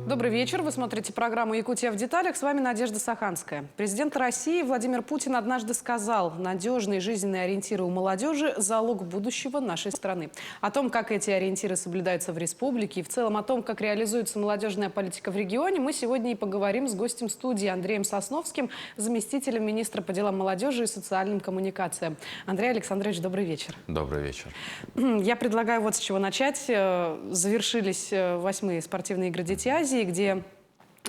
Добрый вечер. Вы смотрите программу «Якутия в деталях». С вами Надежда Саханская. Президент России Владимир Путин однажды сказал: надежные жизненные ориентиры у молодежи – залог будущего нашей страны. О том, как эти ориентиры соблюдаются в республике и в целом о том, как реализуется молодежная политика в регионе, мы сегодня и поговорим с гостем студии Андреем Сосновским, заместителем министра по делам молодежи и социальным коммуникациям. Андрей Александрович, добрый вечер. Добрый вечер. Я предлагаю вот с чего начать. Завершились 8-е спортивные игры «Дети Азии», где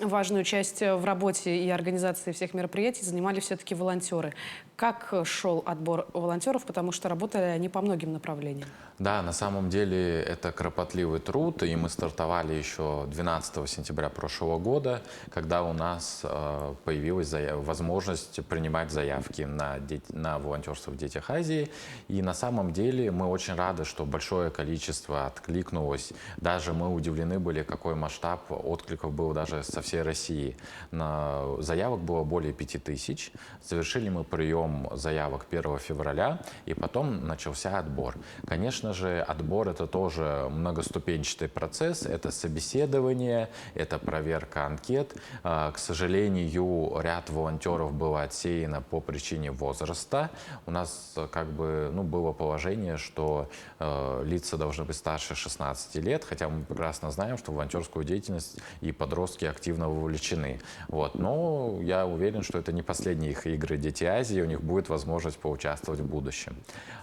важную часть в работе и организации всех мероприятий занимали все-таки волонтеры. Как шел отбор волонтеров, потому что работали они по многим направлениям? Да, на самом деле это кропотливый труд, и мы стартовали еще 12 сентября прошлого года, когда у нас появилась возможность принимать заявки на волонтерство в «Детях Азии». И на самом деле мы очень рады, что большое количество откликнулось. Даже мы удивлены были, какой масштаб откликов был даже со всей России. Заявок было более 5000. Завершили мы прием заявок 1 февраля, и потом начался отбор. Конечно же, отбор — это тоже многоступенчатый процесс. Это собеседование, это проверка анкет. К сожалению, ряд волонтеров было отсеяно по причине возраста. У нас было положение, что лица должны быть старше 16 лет, хотя мы прекрасно знаем, что в волонтерскую деятельность и подростки активно вовлечены. Но я уверен, что это не последние их игры «Дети Азии», у них будет возможность поучаствовать в будущем.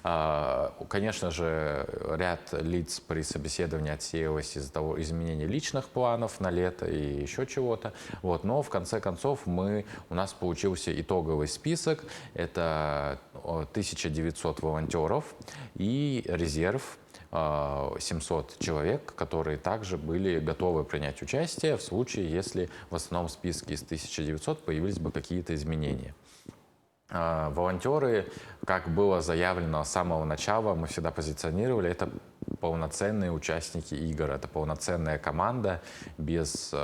Конечно же, ряд лиц при собеседовании отсеялось из-за того изменения личных планов на лето и еще чего-то. Но в конце концов у нас получился итоговый список. Это 1900 волонтеров и резерв 700 человек, которые также были готовы принять участие в случае, если в основном списке из 1900 появились бы какие-то изменения. Волонтеры, как было заявлено с самого начала, мы всегда позиционировали, это полноценные участники игр, это полноценная команда без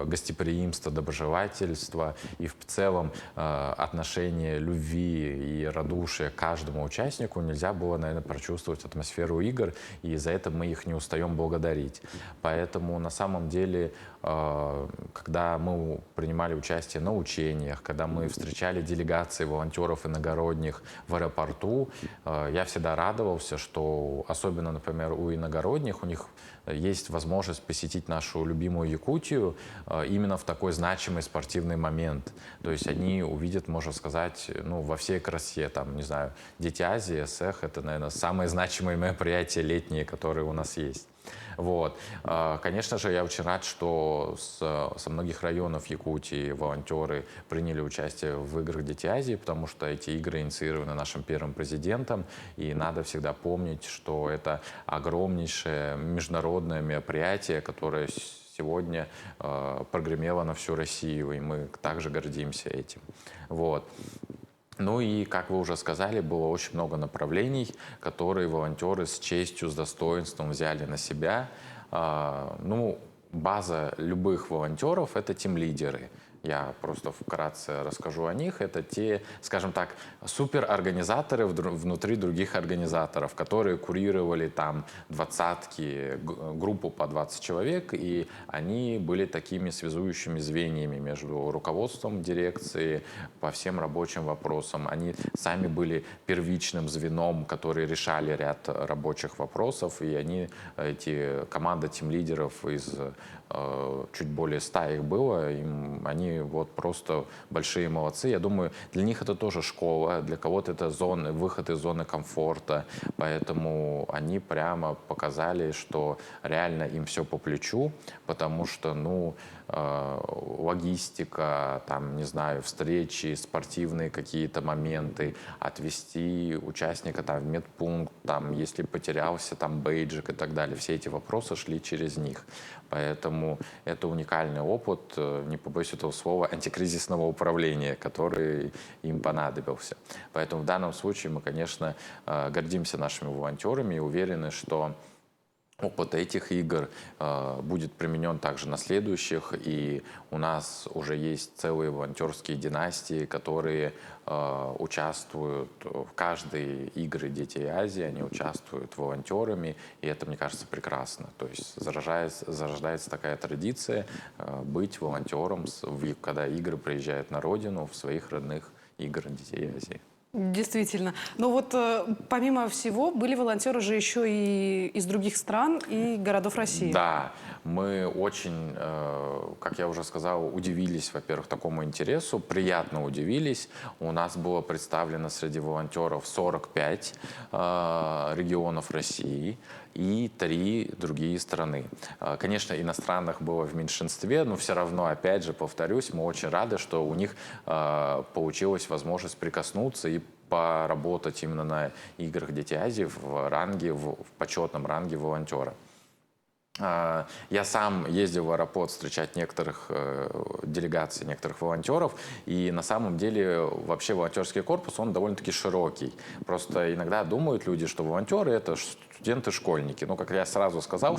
гостеприимства, доброжелательства и в целом отношения любви и радушия к каждому участнику. Нельзя было, наверное, прочувствовать атмосферу игр, и за это мы их не устаем благодарить. Поэтому на самом деле, когда мы принимали участие на учениях, когда мы встречали делегации волонтеров иногородних в аэропорту, я всегда радовался, что особенно, например, у иногородних, у них есть возможность посетить нашу любимую Якутию именно в такой значимый спортивный момент. То есть они увидят, можно сказать, во всей красе, не знаю, «Дети Азии», СЭХ — это, наверное, самые значимые мероприятия летние, которые у нас есть. Конечно же, я очень рад, что со многих районов Якутии волонтеры приняли участие в играх «Дети Азии», потому что эти игры инициированы нашим первым президентом, и надо всегда помнить, что это огромнейшее международное мероприятие, которое сегодня прогремело на всю Россию, и мы также гордимся этим. И, как вы уже сказали, было очень много направлений, которые волонтеры с честью, с достоинством взяли на себя. База любых волонтеров — это тимлидеры. Я просто вкратце расскажу о них. Это те, скажем так, суперорганизаторы внутри других организаторов, которые курировали двадцатки, группу по 20 человек, и они были такими связующими звеньями между руководством дирекции по всем рабочим вопросам. Они сами были первичным звеном, которые решали ряд рабочих вопросов, и команда тимлидеров из чуть более 100 их было, они просто большие молодцы. Я думаю, для них это тоже школа, для кого-то это выход из зоны комфорта, поэтому они прямо показали, что реально им все по плечу, потому что, логистика, не знаю, встречи, спортивные какие-то моменты, отвезти участника в медпункт, если потерялся, бейджик и так далее, все эти вопросы шли через них. Поэтому это уникальный опыт, не побоюсь этого слова, антикризисного управления, который им понадобился. Поэтому в данном случае мы, конечно, гордимся нашими волонтерами и уверены, что опыт этих игр будет применен также на следующих, и у нас уже есть целые волонтерские династии, которые участвуют в каждой игре «Дети Азии», они участвуют волонтерами, и это, мне кажется, прекрасно. То есть зарождается такая традиция быть волонтером, когда игры приезжают на родину, в своих родных игр «Детей Азии». Действительно. Но вот помимо всего, были волонтеры же еще и из других стран и городов России. Да, мы очень, как я уже сказал, удивились, во-первых, такому интересу, приятно удивились. У нас было представлено среди волонтеров 45 регионов России и 3 другие страны. Конечно, иностранных было в меньшинстве, но все равно, опять же, повторюсь, мы очень рады, что у них получилась возможность прикоснуться и поработать именно на играх «Дети Азии» в почетном ранге волонтера. Я сам ездил в аэропорт встречать некоторых делегаций, некоторых волонтеров, и на самом деле вообще волонтерский корпус, он довольно-таки широкий. Просто иногда думают люди, что волонтеры — это студенты-школьники. Ну, как я сразу сказал,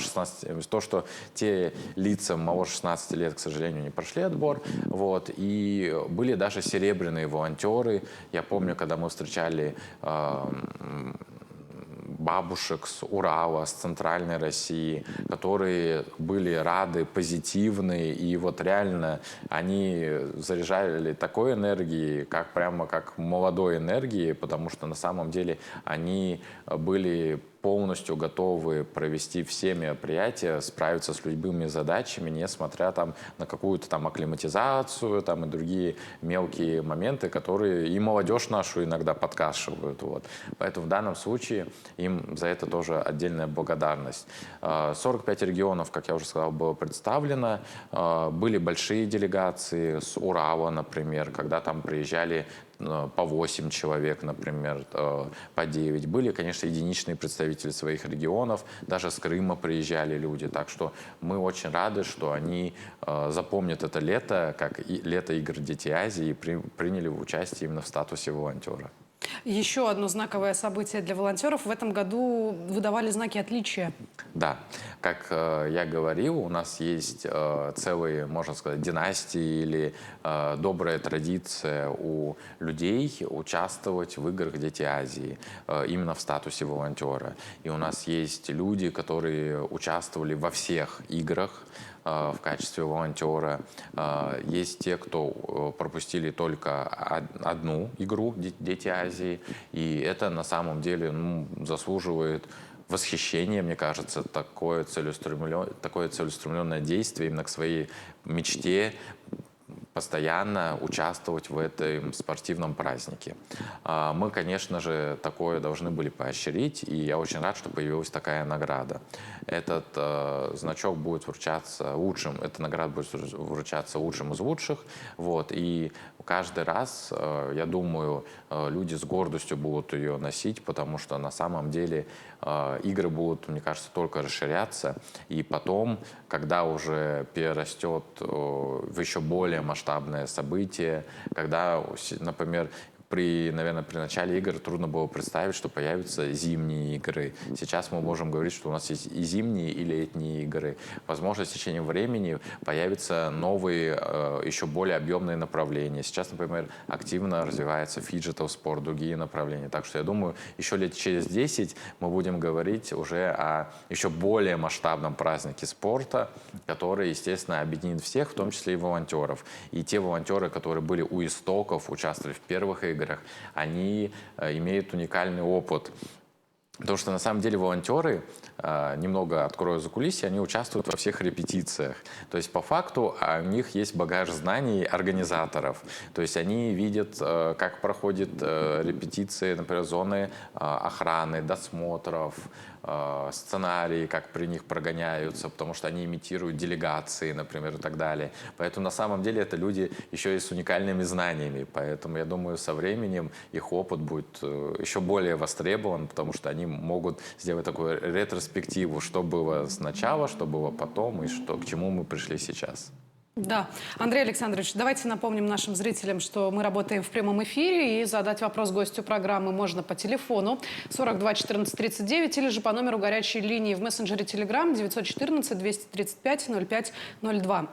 то, что те лица моложе 16 лет, к сожалению, не прошли отбор. Вот, и были даже серебряные волонтеры. Я помню, когда мы встречали бабушек с Урала, с центральной России, которые были рады, позитивные, и вот реально они заряжали такой энергией, прямо как молодой энергией, потому что на самом деле они были полностью готовы провести все мероприятия, справиться с любыми задачами, несмотря там на какую-то там акклиматизацию там, и другие мелкие моменты, которые и молодежь нашу иногда подкашивают. Вот. Поэтому в данном случае им за это тоже отдельная благодарность. 45 регионов, как я уже сказал, было представлено. Были большие делегации с Урала, например, когда там приезжали по 8 человек, например, по 9. Были, конечно, единичные представители своих регионов, даже с Крыма приезжали люди. Так что мы очень рады, что они запомнят это лето как лето игр «Дети Азии» и приняли участие именно в статусе волонтера. Еще одно знаковое событие для волонтеров. В этом году выдавали знаки отличия. Да, как я говорил, у нас есть целые, можно сказать, династии или добрая традиция у людей участвовать в играх «Дети Азии» именно в статусе волонтера. И у нас есть люди, которые участвовали во всех играх в качестве волонтера. Есть те, кто пропустили только одну игру «Дети Азии», и это на самом деле заслуживает восхищения, мне кажется, такое целеустремленное действие именно к своей мечте постоянно участвовать в этом спортивном празднике. Мы, конечно же, такое должны были поощрить, и я очень рад, что появилась такая награда. Этот значок будет вручаться лучшим, эта награда будет вручаться лучшим из лучших. Вот, и каждый раз, я думаю, люди с гордостью будут ее носить, потому что на самом деле игры будут, мне кажется, только расширяться. И потом, когда уже перерастет в еще более масштабное событие, когда, например, наверное, при начале игр трудно было представить, что появятся зимние игры. Сейчас мы можем говорить, что у нас есть и зимние, и летние игры. Возможно, с течением времени появятся новые, еще более объемные направления. Сейчас, например, активно развивается фиджитал-спорт, другие направления. Так что я думаю, еще лет через 10 мы будем говорить уже о еще более масштабном празднике спорта, который, естественно, объединит всех, в том числе и волонтеров. И те волонтеры, которые были у истоков, участвовали в первых играх, они имеют уникальный опыт. Потому что на самом деле волонтеры, немного открою закулисье, они участвуют во всех репетициях. То есть по факту у них есть багаж знаний организаторов. То есть они видят, как проходят репетиции, например, зоны охраны, досмотров, сценарии, как при них прогоняются, потому что они имитируют делегации, например, и так далее. Поэтому на самом деле это люди еще и с уникальными знаниями. Поэтому я думаю, со временем их опыт будет еще более востребован, потому что они могут сделать такую ретроспективу, что было сначала, что было потом и к чему мы пришли сейчас. Да. Андрей Александрович, давайте напомним нашим зрителям, что мы работаем в прямом эфире, и задать вопрос гостю программы можно по телефону 42 14 39 или же по номеру горячей линии в мессенджере Telegram 914 235 05 02.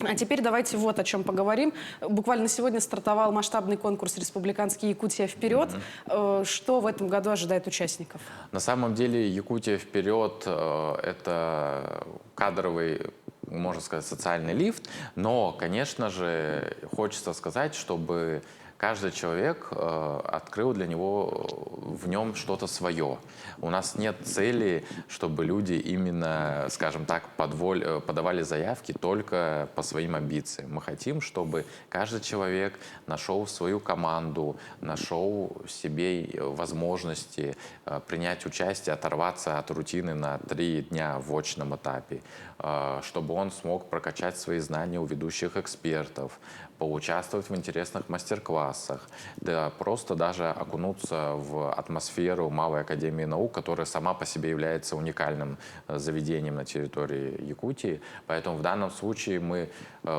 А теперь давайте вот о чем поговорим. Буквально сегодня стартовал масштабный конкурс «Республиканский Якутия вперед». Что в этом году ожидает участников? На самом деле Якутия вперед это кадровый, можно сказать, социальный лифт, но, конечно же, хочется сказать, чтобы каждый человек открыл для него в нем что-то свое. У нас нет цели, чтобы люди именно, скажем так, подавали заявки только по своим амбициям. Мы хотим, чтобы каждый человек нашел свою команду, нашел себе возможности принять участие, оторваться от рутины на 3 дня в очном этапе, чтобы он смог прокачать свои знания у ведущих экспертов, поучаствовать в интересных мастер-классах, да просто даже окунуться в атмосферу Малой академии наук, которая сама по себе является уникальным заведением на территории Якутии. Поэтому в данном случае мы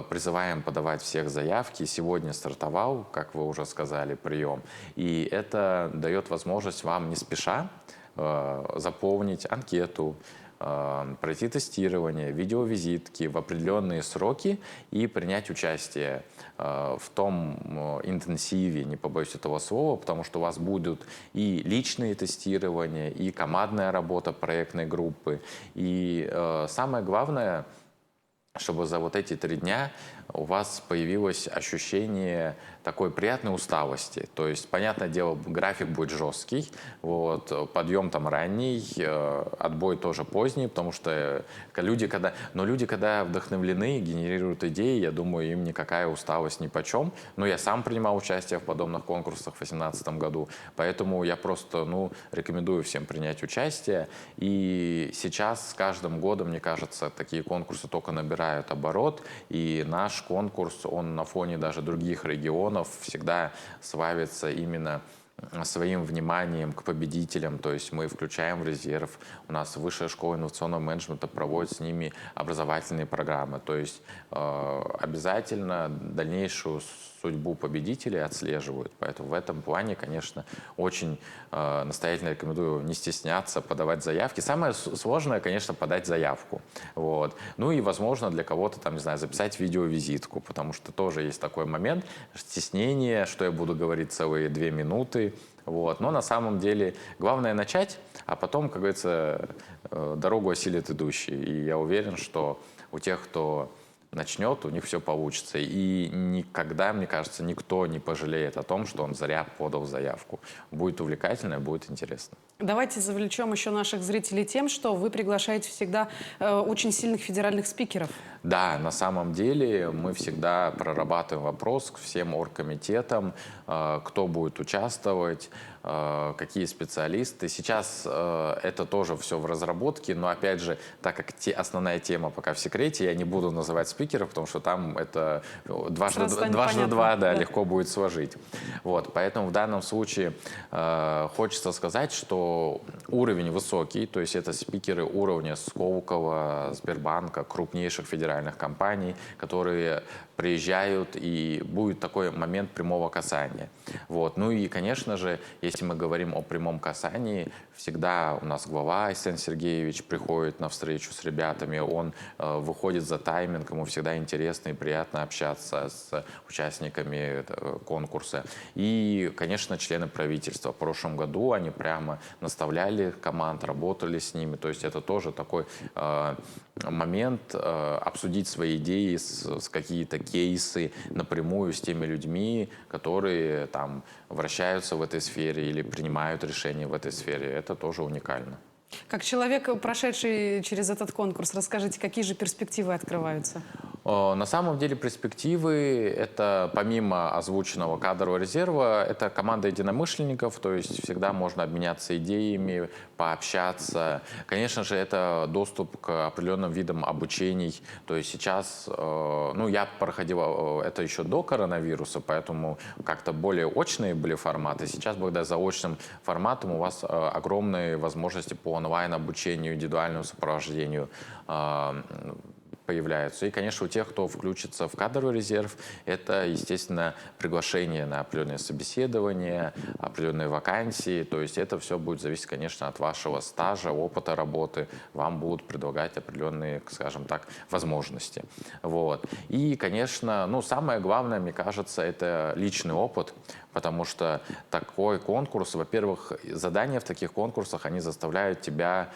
призываем подавать всех заявки. Сегодня стартовал, как вы уже сказали, прием. И это дает возможность вам не спеша заполнить анкету, пройти тестирование, видеовизитки в определенные сроки и принять участие в том интенсиве, не побоюсь этого слова, потому что у вас будут и личные тестирования, и командная работа проектной группы. И самое главное, чтобы за вот эти 3 дня у вас появилось ощущение такой приятной усталости. То есть, понятное дело, график будет жесткий, вот, подъем там ранний, отбой тоже поздний, потому что люди, когда вдохновлены, генерируют идеи, я думаю, им никакая усталость нипочем. Но я сам принимал участие в подобных конкурсах в 2018 году, поэтому я просто рекомендую всем принять участие. И сейчас с каждым годом, мне кажется, такие конкурсы только набирают оборот, и наш конкурс, он на фоне даже других регионов всегда славится именно своим вниманием к победителям, то есть мы включаем в резерв, у нас Высшая школа инновационного менеджмента проводит с ними образовательные программы, то есть обязательно дальнейшую судьбу победителей отслеживают. Поэтому в этом плане, конечно, очень настоятельно рекомендую не стесняться, подавать заявки. Самое сложное, конечно, подать заявку. Вот. Ну и, возможно, для кого-то, там, не знаю, записать видеовизитку, потому что тоже есть такой момент, стеснение, что я буду говорить целые 2 минуты. Вот. Но на самом деле главное начать, а потом, как говорится, дорогу осилит идущий. И я уверен, что у тех, кто начнет, у них все получится. И никогда, мне кажется, никто не пожалеет о том, что он зря подал заявку. Будет увлекательно, будет интересно. Давайте завлечем еще наших зрителей тем, что вы приглашаете всегда очень сильных федеральных спикеров. Да, на самом деле мы всегда прорабатываем вопрос к всем оргкомитетам, кто будет участвовать, какие специалисты. Сейчас это тоже все в разработке, но опять же, так как основная тема пока в секрете, я не буду называть спикеров, потому что там это дважды два, да, легко будет сложить. Вот, поэтому в данном случае хочется сказать, что уровень высокий, то есть это спикеры уровня Сколково, Сбербанка, крупнейших федеральных компаний, которые приезжают, и будет такой момент прямого касания. Вот. Ну и, конечно же, если мы говорим о прямом касании, всегда у нас глава Айсен Сергеевич приходит на встречу с ребятами, он выходит за тайминг, ему всегда интересно и приятно общаться с участниками конкурса. И, конечно, члены правительства. В прошлом году они прямо наставляли команд, работали с ними, то есть это тоже такой момент обсудить свои идеи, с какие-то кейсы напрямую с теми людьми, которые там вращаются в этой сфере или принимают решения в этой сфере. Это тоже уникально. Как человек, прошедший через этот конкурс, расскажите, какие же перспективы открываются? На самом деле перспективы — это помимо озвученного кадрового резерва, это команда единомышленников, то есть всегда можно обменяться идеями, пообщаться. Конечно же, это доступ к определенным видам обучений. То есть сейчас, я проходил это еще до коронавируса, поэтому как-то более очные были форматы. Сейчас, благодаря заочным форматам, у вас огромные возможности по онлайн-обучению, индивидуальному сопровождению появляются. И, конечно, у тех, кто включится в кадровый резерв, это, естественно, приглашение на определенные собеседования, определенные вакансии. То есть это все будет зависеть, конечно, от вашего стажа, опыта работы. Вам будут предлагать определенные, скажем так, возможности. Вот. И, конечно, ну, самое главное, мне кажется, это личный опыт, потому что такой конкурс, во-первых, задания в таких конкурсах, они заставляют тебя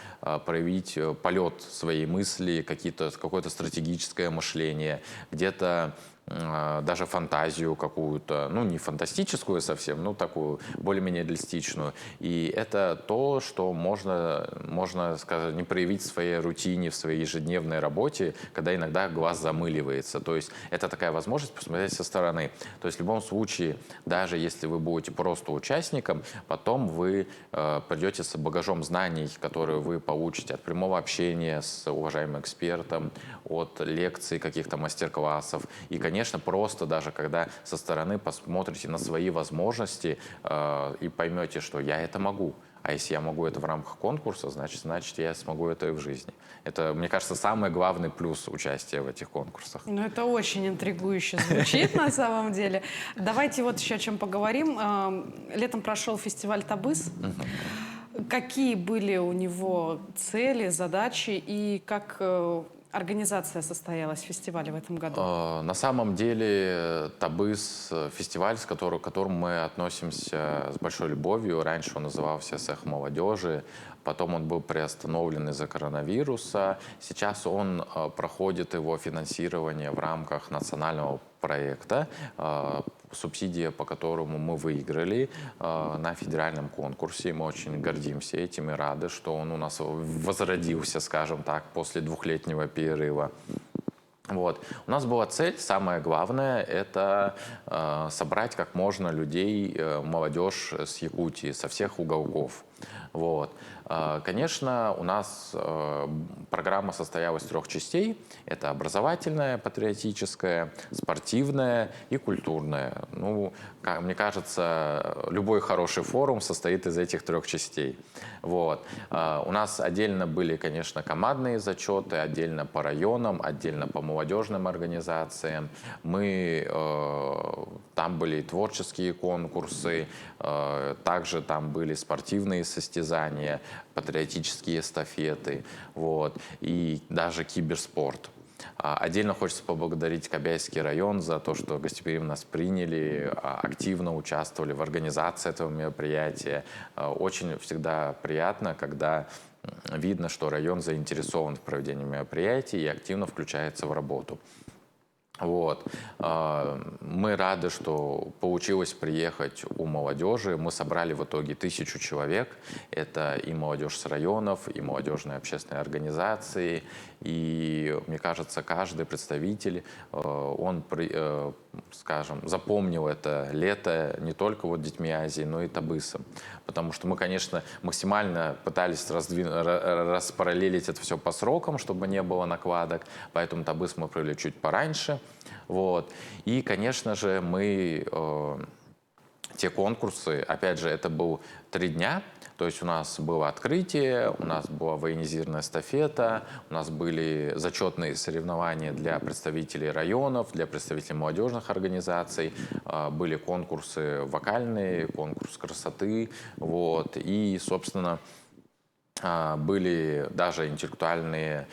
проявить полет своей мысли, какое-то стратегическое мышление, где-то даже фантазию какую-то, ну, не фантастическую совсем, но такую более-менее реалистичную. И это то, что можно сказать, не проявить в своей рутине, в своей ежедневной работе, когда иногда глаз замыливается. То есть это такая возможность посмотреть со стороны. То есть в любом случае, даже если вы будете просто участником, потом вы придете с багажом знаний, которые вы получите от прямого общения с уважаемым экспертом, от лекций, каких-то мастер-классов. И, конечно, просто даже когда со стороны посмотрите на свои возможности и поймете, что я это могу. А если я могу это в рамках конкурса, значит я смогу это и в жизни. Это, мне кажется, самый главный плюс участия в этих конкурсах. Ну, это очень интригующе звучит на самом деле. Давайте вот еще о чем поговорим. Летом прошел фестиваль «Табыс». Какие были у него цели, задачи и как организация состоялась фестиваля в этом году? На самом деле Табыс — фестиваль, к которому мы относимся с большой любовью. Раньше он назывался «Цех молодежи», потом он был приостановлен из-за коронавируса. Сейчас он проходит его финансирование в рамках национального проекта, субсидия по которому мы выиграли на федеральном конкурсе. Мы очень гордимся этим и рады, что он у нас возродился, скажем так, после двухлетнего перерыва. Вот. У нас была цель, самое главное, это собрать как можно людей, молодежь с Якутии, со всех уголков. Вот. Конечно, у нас программа состояла из 3 частей. Это образовательная, патриотическая, спортивная и культурная. Ну, мне кажется, любой хороший форум состоит из этих 3 частей. Вот. У нас отдельно были, конечно, командные зачеты, отдельно по районам, отдельно по молодежным организациям. Там были творческие конкурсы, также там были спортивные состязания, патриотические эстафеты, вот, и даже киберспорт. Отдельно хочется поблагодарить Кобяйский район за то, что гостеприимно нас приняли, активно участвовали в организации этого мероприятия. Очень всегда приятно, когда видно, что район заинтересован в проведении мероприятий и активно включается в работу. Вот. Мы рады, что получилось приехать у молодежи. Мы собрали в итоге 1000 человек. Это и молодежь с районов, и молодежные общественные организации. И, мне кажется, каждый представитель, он, скажем, запомнил это лето не только вот Детьми Азии, но и Табысом. Потому что мы, конечно, максимально пытались распараллелить это все по срокам, чтобы не было накладок. Поэтому Табыс мы провели чуть пораньше. Вот. И, конечно же, те конкурсы, опять же, это был 3 дня. То есть у нас было открытие, у нас была военизированная эстафета, у нас были зачетные соревнования для представителей районов, для представителей молодежных организаций, были конкурсы вокальные, конкурс красоты, вот, и, собственно, были даже интеллектуальные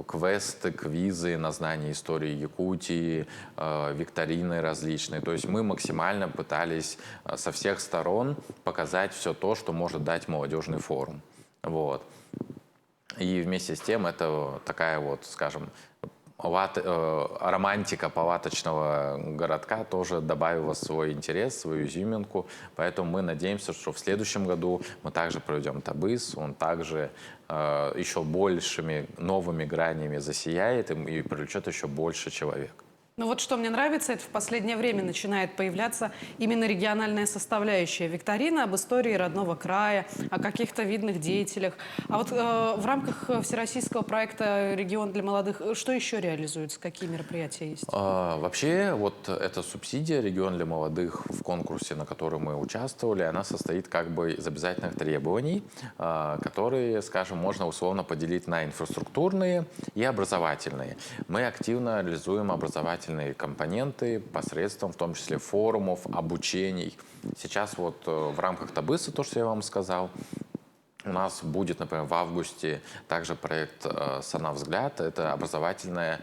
квесты, квизы на знание истории Якутии, викторины различные. То есть мы максимально пытались со всех сторон показать все то, что может дать молодежный форум. Вот. И вместе с тем это такая вот, скажем, романтика палаточного городка тоже добавила свой интерес, свою изюминку. Поэтому мы надеемся, что в следующем году мы также проведем Табыс, он также еще большими новыми гранями засияет и привлечет еще больше человек. Ну вот что мне нравится, это в последнее время начинает появляться именно региональная составляющая викторины об истории родного края, о каких-то видных деятелях. А вот в рамках всероссийского проекта «Регион для молодых» что еще реализуется, какие мероприятия есть? Вообще, вот эта субсидия «Регион для молодых» в конкурсе, на котором мы участвовали, она состоит как бы из обязательных требований, которые, скажем, можно условно поделить на инфраструктурные и образовательные. Мы активно реализуем образовательные компоненты посредством, в том числе, форумов, обучений. Сейчас вот в рамках Табыса, то, что я вам сказал, у нас будет, например, в августе также проект «Сана взгляд». Это образовательная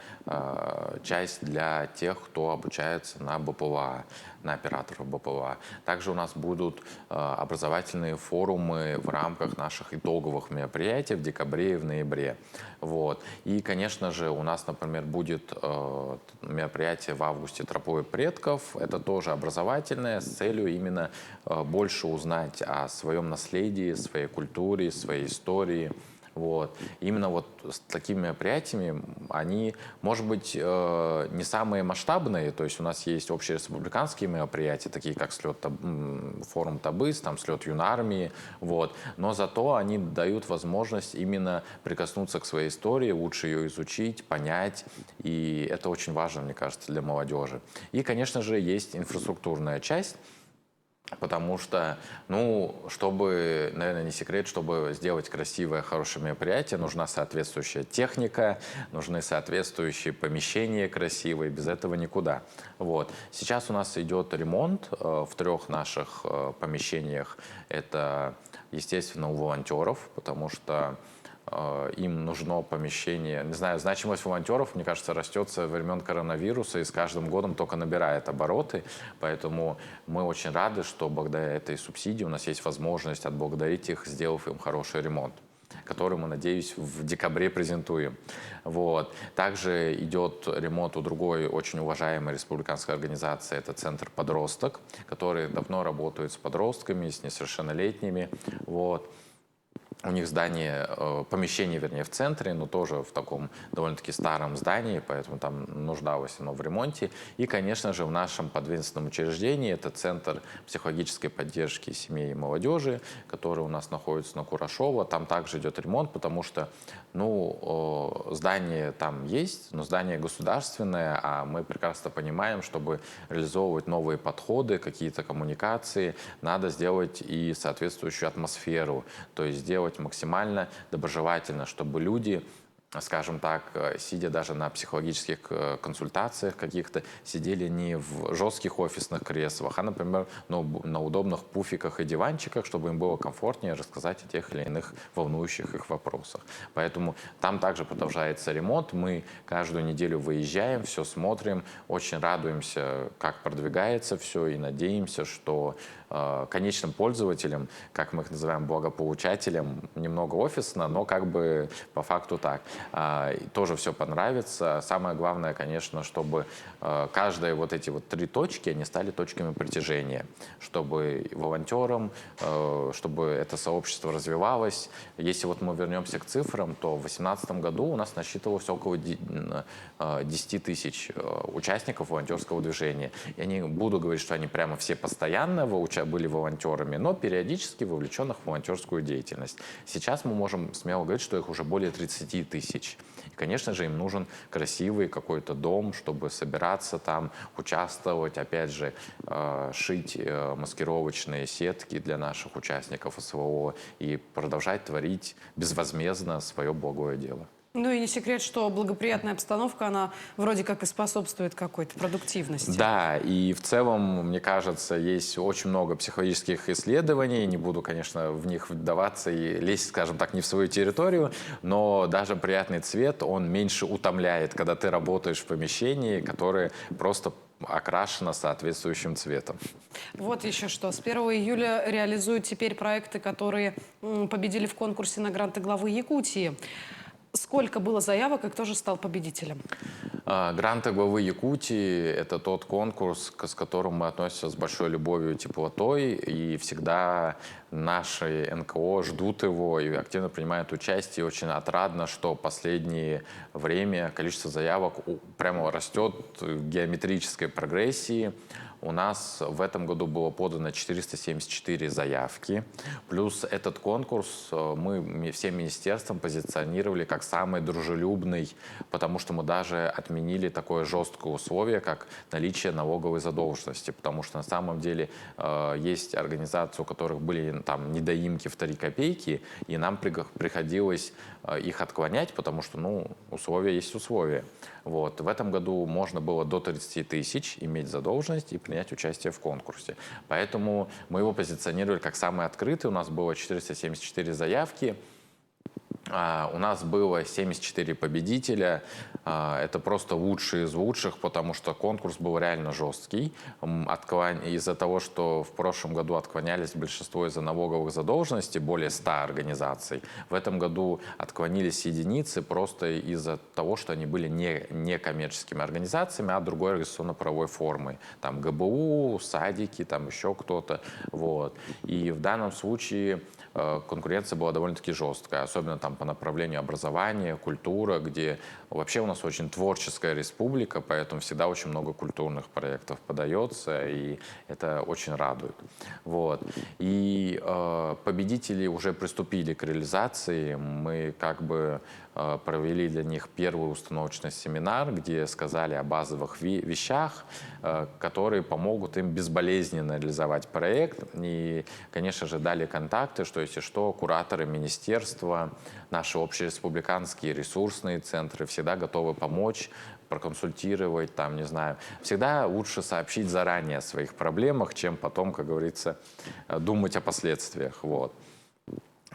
часть для тех, кто обучается на БПЛА, на операторов БПЛА. Также у нас будут образовательные форумы в рамках наших итоговых мероприятий в декабре и в ноябре. Вот. И, конечно же, у нас, например, будет мероприятие в августе «Тропой предков». Это тоже образовательное с целью именно больше узнать о своем наследии, своей культуре, своей истории. Вот. Именно вот с такими мероприятиями они, может быть, не самые масштабные, то есть у нас есть общереспубликанские мероприятия, такие как форум Табыс, там слет юнармии, вот. Но зато они дают возможность именно прикоснуться к своей истории, лучше ее изучить, понять, и это очень важно, мне кажется, для молодежи. И, конечно же, есть инфраструктурная часть. Потому что, ну, чтобы, наверное, не секрет, чтобы сделать красивое, хорошее мероприятие, нужна соответствующая техника, нужны соответствующие помещения красивые, без этого никуда. Вот. Сейчас у нас идет ремонт в 3 наших помещениях. Это, естественно, у волонтеров, потому что им нужно помещение. Не знаю, значимость волонтеров, мне кажется, растет со времен коронавируса и с каждым годом только набирает обороты. Поэтому мы очень рады, что благодаря этой субсидии у нас есть возможность отблагодарить их, сделав им хороший ремонт, который мы, надеюсь, в декабре презентуем. Вот. Также идет ремонт у другой очень уважаемой республиканской организации, это Центр «Подросток», который давно работает с подростками, с несовершеннолетними. Вот. У них помещение, вернее, в центре, но тоже в таком довольно-таки старом здании, поэтому там нуждалось оно в ремонте. И, конечно же, в нашем подведомственном учреждении это Центр психологической поддержки семей и молодежи, который у нас находится на Курашова. Там также идет ремонт, потому что, ну, здание там есть, но здание государственное, а мы прекрасно понимаем, чтобы реализовывать новые подходы, какие-то коммуникации, надо сделать и соответствующую атмосферу, то есть сделать максимально доброжелательно, чтобы люди, скажем так, сидя даже на психологических консультациях каких-то, сидели не в жестких офисных креслах, а, например, на удобных пуфиках и диванчиках, чтобы им было комфортнее рассказать о тех или иных волнующих их вопросах. Поэтому там также продолжается ремонт. Мы каждую неделю выезжаем, все смотрим, очень радуемся, как продвигается все, и надеемся, что конечным пользователям, как мы их называем, благополучателям, немного офисно, но как бы по факту так. Тоже все понравится. Самое главное, конечно, чтобы каждые вот эти вот 3 точки, они стали точками притяжения, чтобы волонтерам, чтобы это сообщество развивалось. Если вот мы вернемся к цифрам, то в 2018 году у нас насчитывалось около 10 тысяч участников волонтерского движения. Я не буду говорить, что они прямо все постоянно были волонтерами, но периодически вовлеченных в волонтерскую деятельность. Сейчас мы можем смело говорить, что их уже более 30 тысяч. И, конечно же, им нужен красивый какой-то дом, чтобы собираться там, участвовать, опять же, шить маскировочные сетки для наших участников СВО и продолжать творить безвозмездно свое благое дело. Ну и не секрет, что благоприятная обстановка, она вроде как и способствует какой-то продуктивности. Да, и в целом, мне кажется, есть очень много психологических исследований, не буду, конечно, в них вдаваться и лезть, скажем так, не в свою территорию, но даже приятный цвет, он меньше утомляет, когда ты работаешь в помещении, которое просто окрашено соответствующим цветом. Вот еще что. С 1 июля реализуют теперь проекты, которые победили в конкурсе на гранты главы Якутии. Сколько было заявок и кто же стал победителем? Гранты главы Якутии — это тот конкурс, с которым мы относимся с большой любовью и теплотой, и всегда наши НКО ждут его и активно принимают участие. И очень отрадно, что в последнее время количество заявок прямо растет в геометрической прогрессии. У нас в этом году было подано 474 заявки. Плюс этот конкурс мы всем министерствам позиционировали как самый дружелюбный, потому что мы даже отменили такое жесткое условие, как наличие налоговой задолженности. Потому что на самом деле есть организации, у которых были там недоимки в 3 копейки, и нам приходилось их отклонять, потому что, ну, условия есть условия. Вот. В этом году можно было до 30 тысяч иметь задолженность и принять участие в конкурсе. Поэтому мы его позиционировали как самый открытый. У нас было 474 заявки. У нас было 74 победителя. Это просто лучшие из лучших, потому что конкурс был реально жесткий. Из-за того, что в прошлом году отклонялись большинство из-за налоговых задолженностей, более 100 организаций, в этом году отклонились единицы просто из-за того, что они были не коммерческими организациями, а другой организационно-правовой формой. Там ГБУ, садики, там еще кто-то. Вот. И в данном случае конкуренция была довольно-таки жесткая, особенно там по направлению образования, культура, где вообще у нас очень творческая республика, поэтому всегда очень много культурных проектов подается, и это очень радует. Вот. И победители уже приступили к реализации. Мы как бы провели для них первый установочный семинар, где сказали о базовых вещах, которые помогут им безболезненно реализовать проект. И, конечно же, дали контакты, что если что, кураторы министерства, наши общереспубликанские ресурсные центры всегда готовы помочь, проконсультировать, там, не знаю. Всегда лучше сообщить заранее о своих проблемах, чем потом, как говорится, думать о последствиях. Вот.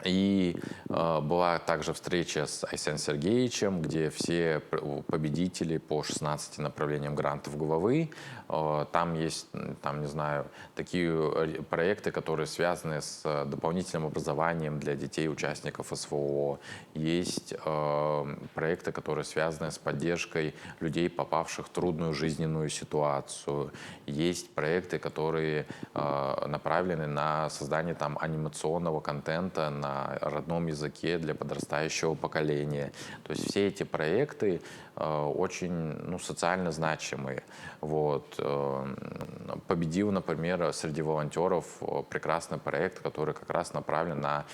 И была также встреча с Айсен Сергеевичем, где все победители по 16 направлениям грантов главы. Там есть, там, не знаю, такие проекты, которые связаны с дополнительным образованием для детей участников СВО. Есть проекты, которые связаны с поддержкой людей, попавших в трудную жизненную ситуацию. Есть проекты, которые направлены на создание там анимационного контента на родном языке для подрастающего поколения. То есть все эти проекты очень социально значимые. Вот. Победил, например, среди волонтеров прекрасный проект, который как раз направлен на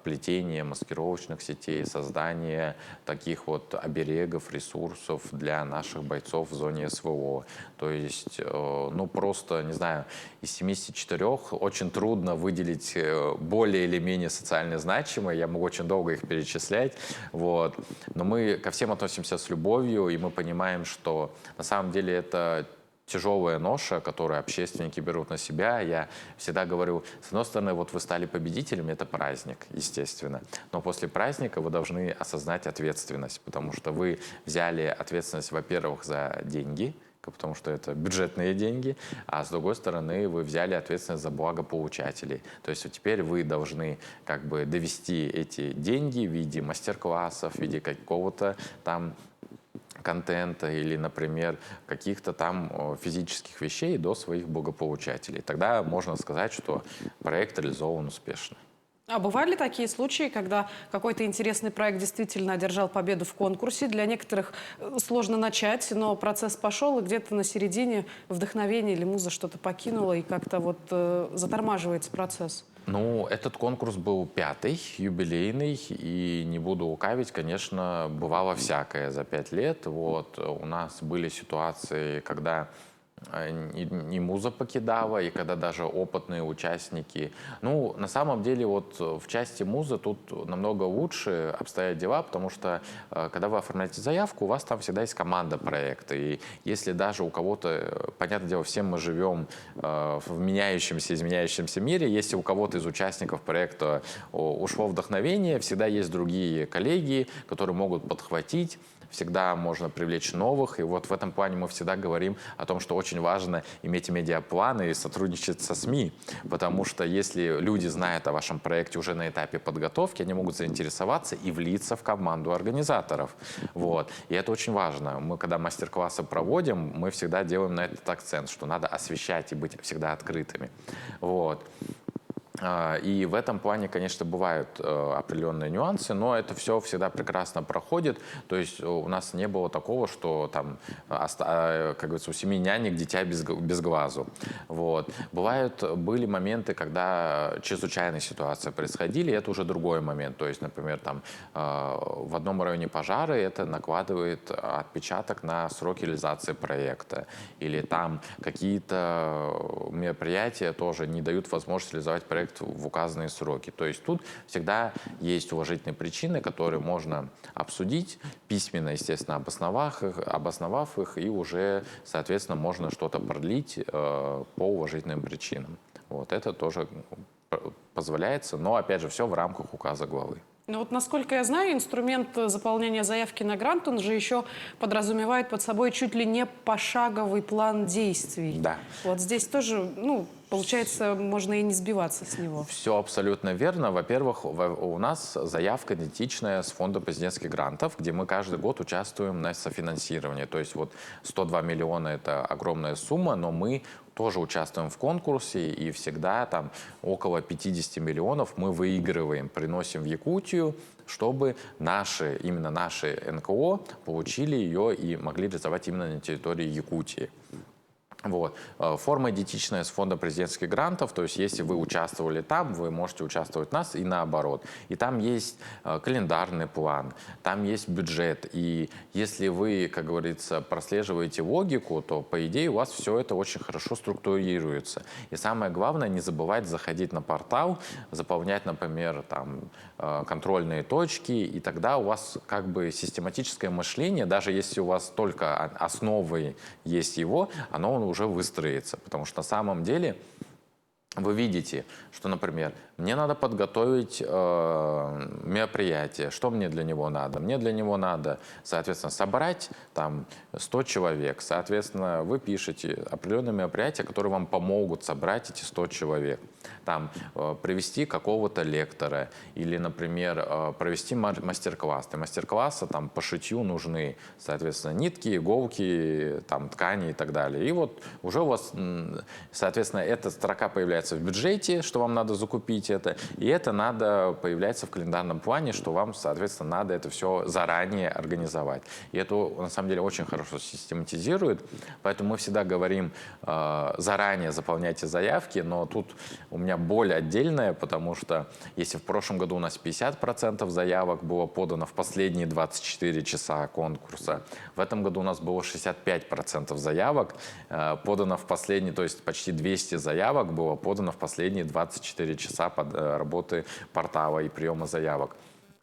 плетение маскировочных сетей, создание таких вот оберегов, ресурсов для наших бойцов в зоне СВО. То есть, просто, не знаю, из 74 очень трудно выделить более или менее социально значимые. Я могу очень долго их перечислять. Вот. Но мы ко всем относимся с любовью, и мы понимаем, что на самом деле это тяжелая ноша, которую общественники берут на себя. Я всегда говорю, с одной стороны, вот вы стали победителем, это праздник, естественно. Но после праздника вы должны осознать ответственность, потому что вы взяли ответственность, во-первых, за деньги, потому что это бюджетные деньги, а с другой стороны вы взяли ответственность за благополучателей. То есть теперь вы должны как бы довести эти деньги в виде мастер-классов, в виде какого-то там контента или, например, каких-то там физических вещей до своих благополучателей. Тогда можно сказать, что проект реализован успешно. А бывали такие случаи, когда какой-то интересный проект действительно одержал победу в конкурсе? Для некоторых сложно начать, но процесс пошел, и где-то на середине вдохновение или муза что-то покинула, и как-то вот затормаживается процесс. Этот конкурс был 5-й, юбилейный, и не буду лукавить, конечно, бывало всякое за 5 лет. Вот. У нас были ситуации, когда и муза покидала, и когда даже опытные участники... на самом деле, вот в части музы тут намного лучше обстоят дела, потому что, когда вы оформляете заявку, у вас там всегда есть команда проекта, и если даже у кого-то, понятное дело, все мы живем в меняющемся, изменяющемся мире, если у кого-то из участников проекта ушло вдохновение, всегда есть другие коллеги, которые могут подхватить, всегда можно привлечь новых. И вот в этом плане мы всегда говорим о том, что очень важно иметь медиапланы и сотрудничать со СМИ. Потому что если люди знают о вашем проекте уже на этапе подготовки, они могут заинтересоваться и влиться в команду организаторов. Вот. И это очень важно. Мы, когда мастер-классы проводим, мы всегда делаем на этот акцент, что надо освещать и быть всегда открытыми. Вот. И в этом плане, конечно, бывают определенные нюансы, но это все всегда прекрасно проходит. То есть у нас не было такого, что там, как говорится, у 7 нянек дитя без глазу. Вот. Были моменты, когда чрезвычайные ситуации происходили, и это уже другой момент. То есть, например, там, в одном районе пожары, это накладывает отпечаток на сроки реализации проекта. Или там какие-то мероприятия тоже не дают возможности реализовать проект в указанные сроки. То есть тут всегда есть уважительные причины, которые можно обсудить письменно, естественно, обосновав их, и уже, соответственно, можно что-то продлить по уважительным причинам. Вот это тоже позволяется, но, опять же, все в рамках указа главы. Ну вот, насколько я знаю, инструмент заполнения заявки на грант, он же еще подразумевает под собой чуть ли не пошаговый план действий. Да. Вот здесь тоже, ну, получается, можно и не сбиваться с него. Все абсолютно верно. Во-первых, у нас заявка идентичная с фондом президентских грантов, где мы каждый год участвуем на софинансировании. То есть вот 102 миллиона – это огромная сумма, но мы тоже участвуем в конкурсе, и всегда там около 50 миллионов мы выигрываем, приносим в Якутию, чтобы именно наши НКО получили ее и могли реализовать именно на территории Якутии. Вот. Форма идентичная с фонда президентских грантов, то есть если вы участвовали там, вы можете участвовать у нас и наоборот. И там есть календарный план, там есть бюджет. И если вы, как говорится, прослеживаете логику, то, по идее, у вас все это очень хорошо структурируется. И самое главное, не забывать заходить на портал, заполнять, например, там, контрольные точки, и тогда у вас как бы систематическое мышление, даже если у вас только основы есть его, оно уже выстроится. Потому что на самом деле вы видите, что, например, мне надо подготовить мероприятие. Что мне для него надо? Мне для него надо, соответственно, собрать там 100 человек. Соответственно, вы пишете определенные мероприятия, которые вам помогут собрать эти 100 человек. Там привести какого-то лектора или, например, провести мастер-класс. Для мастер-класса там по шитью нужны, соответственно, нитки, иголки, там, ткани и так далее. И вот уже у вас, соответственно, эта строка появляется в бюджете, что вам надо закупить это, и это надо появляется в календарном плане, что вам, соответственно, надо это все заранее организовать. И это, на самом деле, очень хорошо систематизирует, поэтому мы всегда говорим, заранее заполняйте заявки, но тут у меня боль отдельная, потому что если в прошлом году у нас 50% заявок было подано в последние 24 часа конкурса, в этом году у нас было 65% заявок подано в последние, то есть почти 200 заявок было подано в последние 24 часа под работы портала и приема заявок.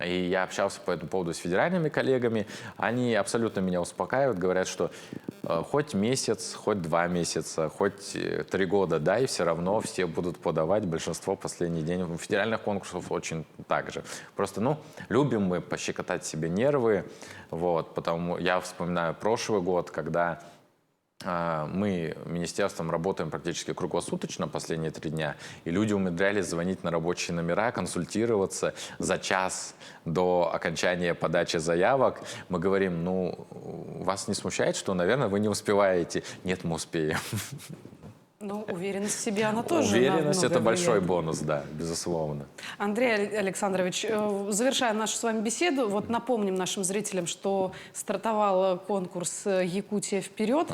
И я общался по этому поводу с федеральными коллегами. Они абсолютно меня успокаивают, говорят, что хоть месяц, хоть 2 месяца, хоть 3 года, да, и все равно все будут подавать, большинство в последний день. У федеральных конкурсов очень так же. Просто, ну, любим мы пощекотать себе нервы, вот, потому я вспоминаю прошлый год, когда мы министерством работаем практически круглосуточно последние 3 дня, и люди умудрялись звонить на рабочие номера, консультироваться за час до окончания подачи заявок. Мы говорим, ну, вас не смущает, что, наверное, вы не успеваете? Нет, мы успеем. Ну, уверенность в себе, она тоже Уверенность – это влияет. большой бонус, да, безусловно. Андрей Александрович, завершая нашу с вами беседу, вот напомним нашим зрителям, что стартовал конкурс «Якутия вперед».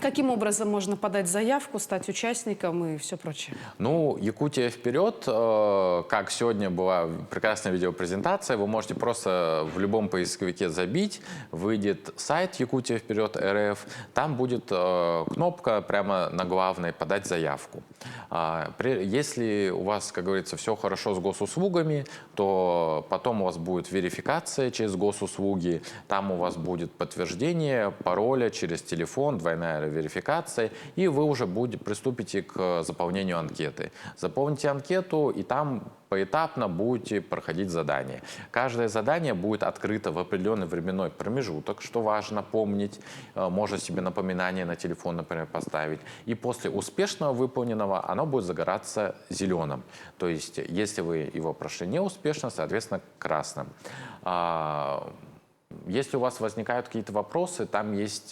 Каким образом можно подать заявку, стать участником и все прочее? Ну, «Якутия вперед», как сегодня была прекрасная видеопрезентация, вы можете просто в любом поисковике забить, выйдет сайт «Якутия вперед РФ», там будет кнопка прямо на главной «Подать заявку». Если у вас, как говорится, все хорошо с госуслугами, то потом у вас будет верификация через госуслуги, там у вас будет подтверждение пароля через телефон, двойная верификации, и вы уже приступите к заполнению анкеты. Заполните анкету, и там поэтапно будете проходить задания. Каждое задание будет открыто в определенный временной промежуток, что важно помнить. Можно себе напоминание на телефон, например, поставить. И после успешного выполненного оно будет загораться зеленым. То есть, если вы его прошли неуспешно, соответственно, красным. Если у вас возникают какие-то вопросы, там есть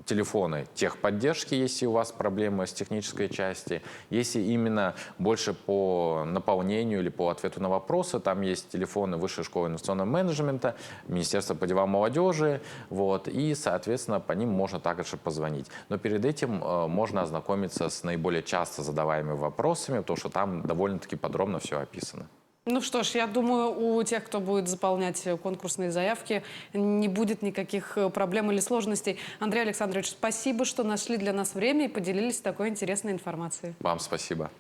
телефоны техподдержки, если у вас проблемы с технической части. Если именно больше по наполнению или по ответу на вопросы, там есть телефоны Высшей школы инвестиционного менеджмента, Министерства по делам молодежи, вот, и, соответственно, по ним можно также позвонить. Но перед этим можно ознакомиться с наиболее часто задаваемыми вопросами, потому что там довольно-таки подробно все описано. Ну что ж, я думаю, у тех, кто будет заполнять конкурсные заявки, не будет никаких проблем или сложностей. Андрей Александрович, спасибо, что нашли для нас время и поделились такой интересной информацией. Вам спасибо.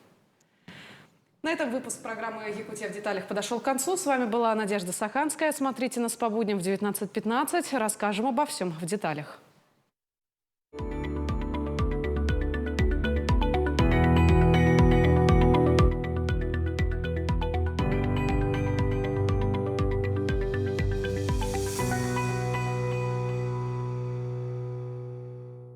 На этом выпуск программы «Якутия в деталях» подошел к концу. С вами была Надежда Саханская. Смотрите нас по будням в 19:15. Расскажем обо всем в деталях.